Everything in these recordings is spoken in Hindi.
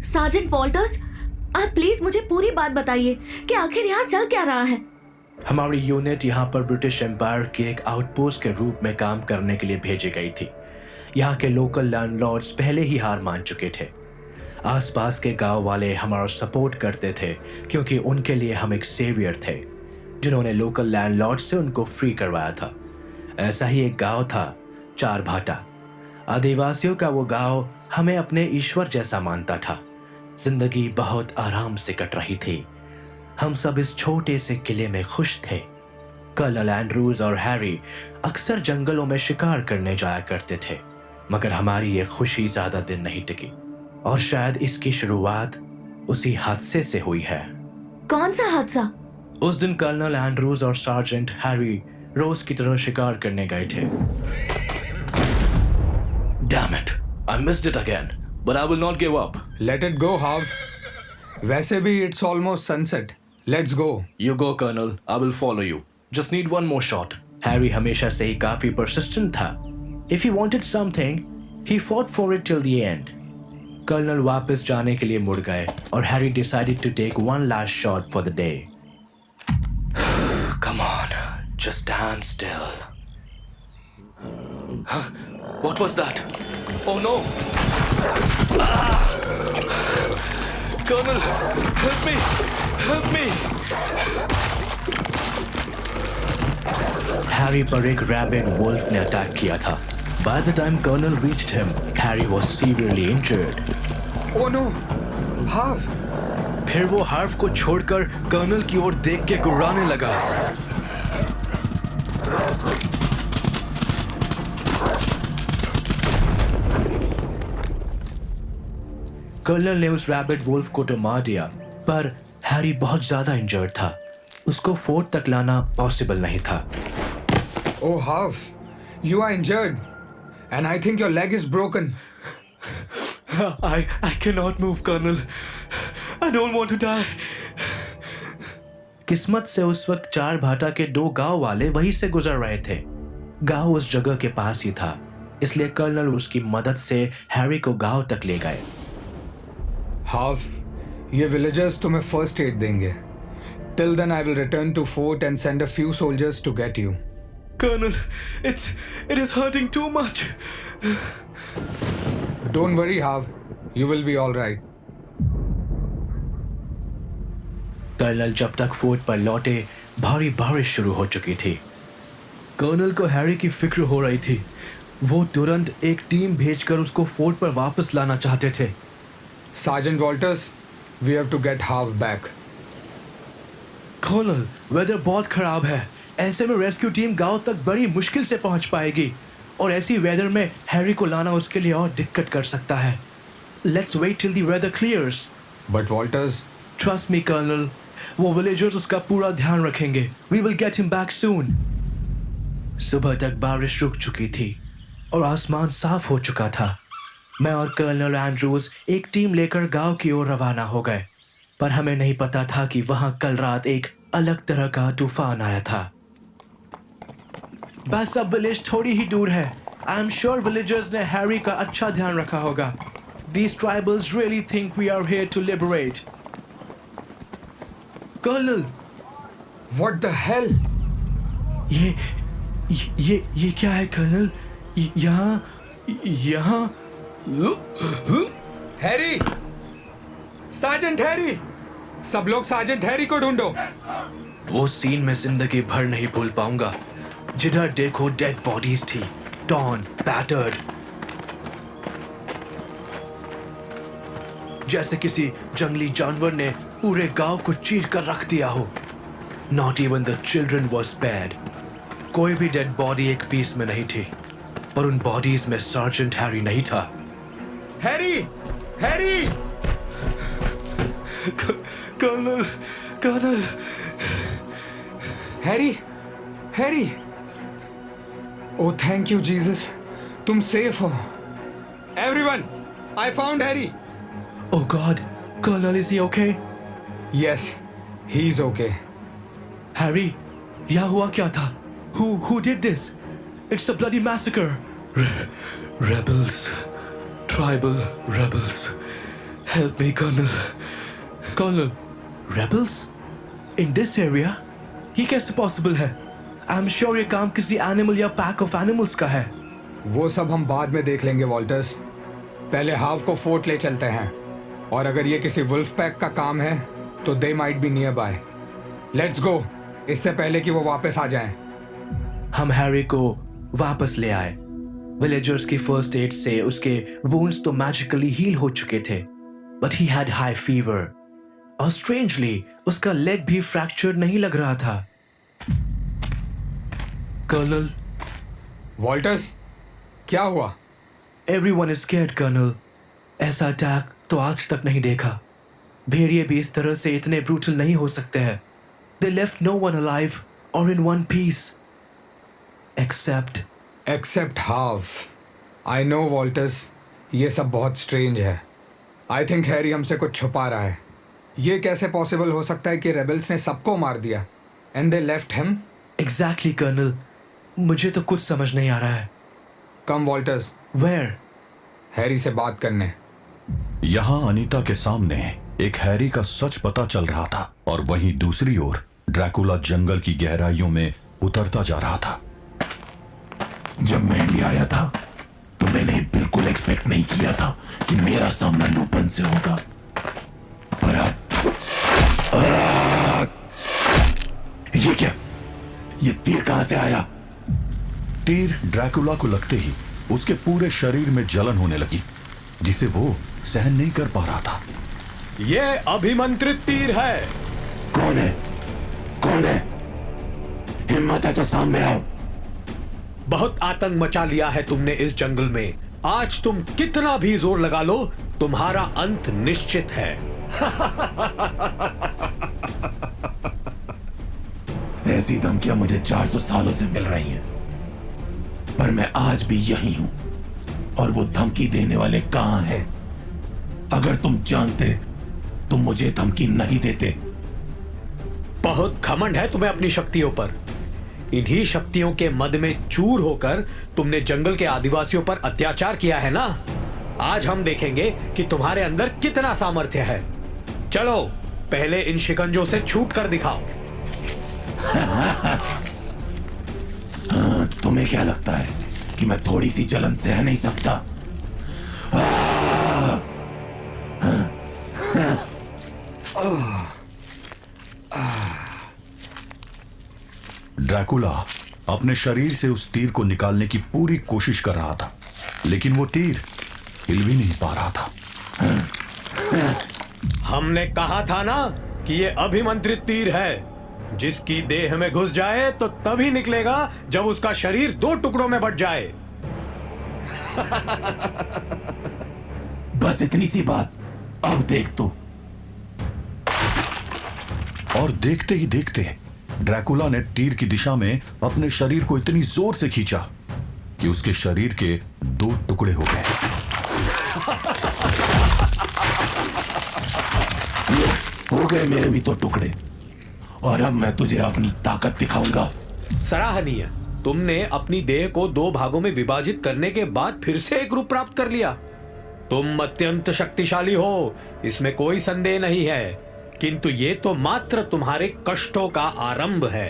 सार्जेंट वॉल्टर्स, आप प्लीज मुझे पूरी बात बताइए कि आखिर यहाँ चल क्या रहा है। हमारी यूनिट यहाँ पर ब्रिटिश एम्पायर के एक आउटपोस्ट के रूप में काम करने के लिए भेजी गई थी। यहाँ के लोकल लैंडलॉर्ड्स पहले ही हार मान चुके थे। आसपास के गांव वाले हमारा सपोर्ट करते थे क्योंकि उनके लिए हम एक सेवियर थे जिन्होंने लोकल लैंडलॉर्ड से उनको फ्री करवाया था। ऐसा ही एक गांव था, चार भाटा। आदिवासियों का वो गांव हमें अपने ईश्वर जैसा मानता था। जिंदगी बहुत आराम से कट रही थी। हम सब इस छोटे से किले में खुश थे। कर्नल एंड्रूज और हैरी अक्सर जंगलों में शिकार करने जाया करते थे, मगर हमारी ये खुशी ज्यादा दिन नहीं टिकी और शायद इसकी शुरुआत उसी हादसे से हुई है। कौन सा हादसा? उस दिन कर्नल एंड्रूज और सार्जेंट हैरी रोज की तरह शिकार करने गए थे। Damn it, I missed it again, but I will not give up. Let it go, Hav. वैसे भी it's almost sunset. Let's go. You go, Colonel. I will follow you. Just need one more shot. Harry हमेशा से ही काफी persistent था. If he wanted something, he fought for it till the end. Colonel वापस जाने के लिए मुड़ गए और Harry decided to take one last shot for the day. Come on, just stand still. Huh? What was that? Oh no! Ah! Colonel, help me! Help me! Harry पर एक rabid wolf ने अटैक किया था। By the time Colonel reached him, Harry was severely injured. Oh no! Hav! फिर वो हार्व को छोड़कर कर्नल की ओर देख के गुर्राने लगा। कर्नल ने उस रैबिट वुल्फ को तो मार दिया, पर हैरी बहुत ज्यादा इंजर्ड था। उसको फोर्ट तक लाना पॉसिबल नहीं था। Oh, Hav, you are injured, and I think your leg is broken. I cannot move, Colonel. I don't want to die. किस्मत से उस वक्त चार भाटा के दो गांव वाले वहीं से गुजर रहे थे। गांव उस जगह के पास ही था, इसलिए कर्नल उसकी मदद से हैरी को गांव तक ले गए। Hav, ये villagers तुम्हें first aid देंगे. Till then, I will return to fort and send a few soldiers to get you. Colonel, it is hurting too much. Don't worry, Hav. You will be all right. Colonel जब तक फोर्ट पर लौटे, भारी बारिश शुरू हो चुकी थी। कर्नल को हैरी की फिक्र हो रही थी। वो तुरंत एक टीम भेजकर उसको फोर्ट पर वापस लाना चाहते थे। Sergeant Walters, we have to get Hav back. Colonel, weather बहुत खराब है। ऐसे में रेस्क्यू टीम गांव तक बड़ी मुश्किल से पहुंच पाएगी, और ऐसी वेदर में हैरी को लाना उसके लिए और दिक्कत कर सकता है। Let's wait till the weather clears. But Walters, Trust me, Colonel. वो विलेजर्स उसका पूरा ध्यान रखेंगे। We will get him back soon. सुबह तक बारिश रुक चुकी थी और आसमान साफ हो चुका था। मैं और कर्नल एंड्रूज एक टीम लेकर गांव की ओर रवाना हो गए, पर हमें नहीं पता था कि वहां कल रात एक अलग तरह का तूफान आया था। बस अब विलेज थोड़ी ही दूर है। आई एम श्योर विलेजर्स ने हैरी का अच्छा ध्यान रखा होगा। These tribals really think we are here to liberate. Colonel, what the hell? ये क्या है कर्नल? यहाँ हैरी! Sergeant Harry! सब लोग सार्जेंट हैरी को ढूंढो। वो सीन मैं जिंदगी भर नहीं भूल पाऊंगा। जिधर देखो डेड बॉडीज थी, torn, battered, जैसे किसी जंगली जानवर ने पूरे गांव को चीर कर रख दिया हो। Not even the children were spared. कोई भी डेड बॉडी एक पीस में नहीं थी, पर उन बॉडीज में सार्जेंट हैरी नहीं था। Harry! Harry! Colonel, colonel! Harry! Harry! Oh, thank you, Jesus. तुम सेफ हो। Everyone, I found Harry. Oh God, Colonel, is he okay? Yes, he's okay. Harry, यहाँ हुआ क्या था? Who did this? It's a bloody massacre. Rebels, tribal rebels. Help me, Colonel. Colonel, rebels? In this area? ये कैसे possible है? I'm sure ये काम किसी animal या pack of animals का है. वो सब हम बाद में देख लेंगे वॉल्टर्स। पहले हाव को फोर्ट ले चलते हैं, और अगर ये किसी वुल्फ पैक का काम है तो they might be near by. Let's go, इससे पहले कि वो वापस आ जाएं। हम हैरी को वापस ले आए। विलेजर्स की फर्स्ट एड से उसके वुंड्स तो मैजिकली हील हो चुके थे, but he had high fever और स्ट्रेंजली उसका लेग भी फ्रैक्चर नहीं लग रहा था। कर्नल, वॉल्टर्स, क्या हुआ? Everyone is scared colonel. ऐसा अटैक तो आज तक नहीं देखा। भेड़िए भी इस तरह से इतने ब्रूटल नहीं हो सकते हैं। They left no one alive or in one piece. Except Hav. I know Walters, ये सब बहुत स्ट्रेंज है। आई थिंक हैरी हमसे कुछ छुपा रहा है। ये कैसे पॉसिबल हो सकता है कि रेबल्स ने सबको मार दिया and they left him? Exactly, colonel. मुझे तो कुछ समझ नहीं आ रहा है। कम वॉल्टर्स। Where? हैरी से बात करने। यहाँ अनीता के सामने एक हैरी का सच पता चल रहा था, और वहीं दूसरी ओर ड्रैकुला जंगल की गहराइयों में उतरता जा रहा था। जब मैं इंडिया आया था तो मैंने बिल्कुल एक्सपेक्ट नहीं किया था कि मेरा सामना लूपन से होगा। और अब ये क्या? ये तीर कहां से आया? तीर ड्रैकुला को लगते ही उसके पूरे शरीर में जलन होने लगी, जिसे वो सहन नहीं कर पा रहा था। ये अभिमंत्रित तीर है। कौन है? कौन है? हिम्मत है तो सामने आओ। बहुत आतंक मचा लिया है तुमने इस जंगल में। आज तुम कितना भी जोर लगा लो, तुम्हारा अंत निश्चित है। ऐसी धमकियां मुझे 400 सालों से मिल रही हैं, पर मैं आज भी यही हूं। और वो धमकी देने वाले कहां हैं? अगर तुम जानते तुम मुझे धमकी नहीं देते। बहुत घमंड है तुम्हें अपनी शक्तियों पर। इन्हीं शक्तियों के मद में चूर होकर तुमने जंगल के आदिवासियों पर अत्याचार किया है ना। आज हम देखेंगे कि तुम्हारे अंदर कितना सामर्थ्य है। चलो पहले इन शिकंजों से छूट कर दिखाओ। तुम्हें क्या लगता है कि मैं थोड़ी सी जलन सह नहीं सकता? ड्रैकुला अपने शरीर से उस तीर को निकालने की पूरी कोशिश कर रहा था, लेकिन वो तीर हिल भी नहीं पा रहा था। हमने कहा था ना कि ये अभिमंत्रित तीर है। जिसकी देह में घुस जाए तो तभी निकलेगा जब उसका शरीर 2 टुकड़ों में बट जाए। बस इतनी सी बात। अब देख तू। और देखते ही देखते ड्रैकुला ने तीर की दिशा में अपने शरीर को इतनी जोर से खींचा कि उसके शरीर के 2 टुकड़े हो गए। हो गए मेरे भी 2 टुकड़े, और अब मैं तुझे अपनी ताकत दिखाऊंगा। सराहनीय। तुमने अपनी देह को 2 भागों में विभाजित करने के बाद फिर से एक रूप प्राप्त कर लिया। तुम अत्यंत शक्तिशाली हो, इसमें कोई संदेह नहीं है, किंतु ये तो मात्र तुम्हारे कष्टों का आरंभ है।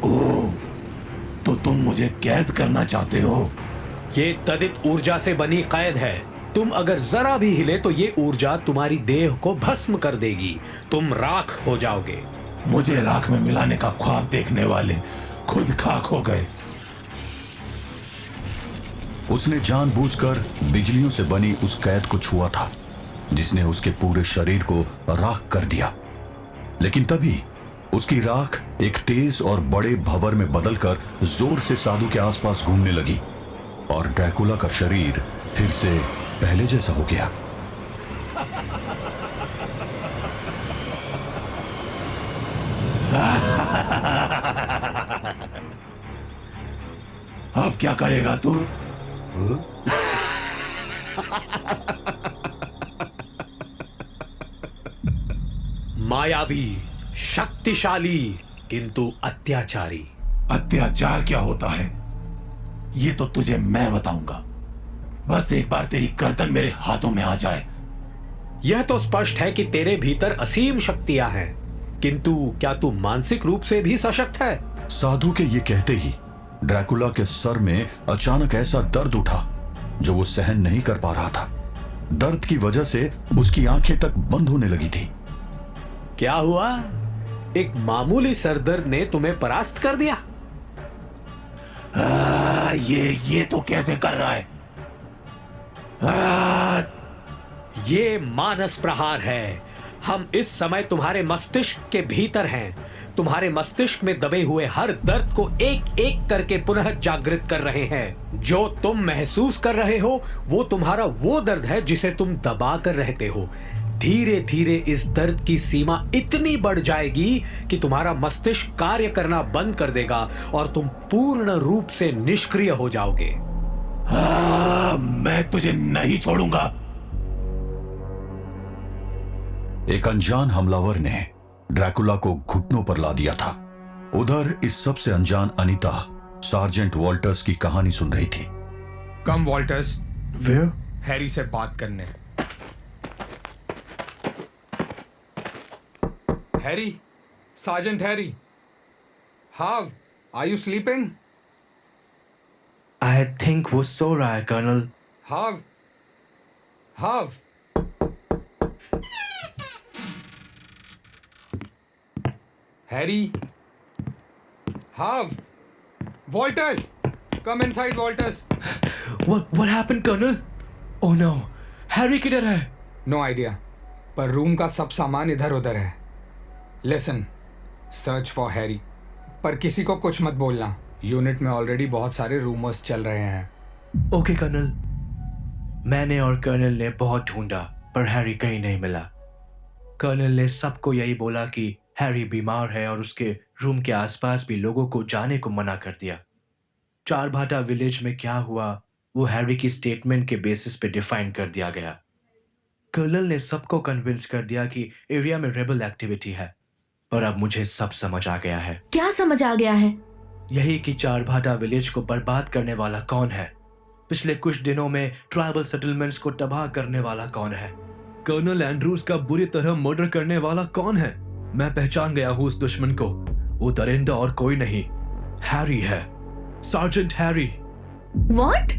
ओह, तो तुम मुझे कैद करना चाहते हो? ये तदित ऊर्जा से बनी कैद है। तुम अगर जरा भी हिले तो ये ऊर्जा तुम्हारी देह को भस्म कर देगी। तुम राख हो जाओगे। मुझे राख में मिलाने का ख्वाब देखने वाले खुद खाक हो गए। उसने जानबूझकर बिजलियों से बनी उस कैद को छुआ था, जिसने उसके पूरे शरीर को राख कर दिया। लेकिन तभी उसकी राख एक तेज और बड़े भंवर में बदलकर जोर से साधु के आसपास घूमने लगी, और ड्रैकुला का शरीर फिर से पहले जैसा हो गया। अब क्या करेगा तू? मायावी, शक्तिशाली, किंतु अत्याचारी। अत्याचार क्या होता है ये तो तुझे मैं बताऊंगा। बस एक बार तेरी गर्दन मेरे हाथों में आ जाए। यह तो स्पष्ट है कि तेरे भीतर असीम शक्तियां हैं, किंतु क्या तू मानसिक रूप से भी सशक्त है? साधु के ये कहते ही ड्रैकुला के सर में अचानक ऐसा दर्द उठा जो वो सहन नहीं कर पा रहा था। दर्द की वजह से उसकी आंखें तक बंद होने लगी थी। क्या हुआ? एक मामूली सरदर्द ने तुम्हें परास्त कर दिया? ये तो कैसे कर रहा है? ये मानस प्रहार है। हम इस समय तुम्हारे मस्तिष्क के भीतर हैं। तुम्हारे मस्तिष्क में दबे हुए हर दर्द को एक एक करके पुनः जागृत कर रहे हैं। जो तुम महसूस कर रहे हो वो तुम्हारा वो दर्द है जिसे तुम दबा कर रहते हो। धीरे धीरे इस दर्द की सीमा इतनी बढ़ जाएगी कि तुम्हारा मस्तिष्क कार्य करना बंद कर देगा और तुम पूर्ण रूप से निष्क्रिय हो जाओगे। मैं तुझे नहीं छोड़ूंगा। एक अनजान हमलावर ने ड्रैकुला को घुटनों पर ला दिया था। उधर इस सबसे अनजान अनीता सार्जेंट वॉल्टर्स की कहानी सुन रही थी। कम वॉल्टर्स, Where? हैरी से बात करने। Harry, sergeant Harry, Hav are you sleeping? I think वो सो रहा है colonel. Hav Hav Harry, Hav Walters, come inside Walters. What happened, colonel? Oh no, Harry किधर है? नो आइडिया, पर रूम का सब सामान इधर उधर है। लिसन, सर्च फॉर हैरी, पर किसी को कुछ मत बोलना। यूनिट में ऑलरेडी बहुत सारे रूमर्स चल रहे हैं। Okay colonel. मैंने और कर्नल ने बहुत ढूंढा पर हैरी कहीं नहीं मिला। कर्नल ने सबको यही बोला कि हैरी बीमार है और उसके रूम के आसपास भी लोगों को जाने को मना कर दिया। चारभाटा विलेज में क्या हुआ वो हैरी की स्टेटमेंट के बेसिस पे डिफाइन कर दिया गया। कर्नल ने सबको कन्विंस कर दिया कि एरिया में रेबल एक्टिविटी है, पर अब मुझे सब समझ आ गया है। क्या समझ आ गया है? यही कि चारभाटा विलेज को बर्बाद करने वाला कौन है, पिछले कुछ दिनों में ट्राइबल सेटलमेंट्स को तबाह करने वाला कौन है, कर्नल एंड्रूज का बुरी तरह मर्डर करने वाला कौन है। मैं पहचान गया हूं उस दुश्मन को। वो दरिंदा और कोई नहीं, हैरी है, सार्जेंट हैरी। What?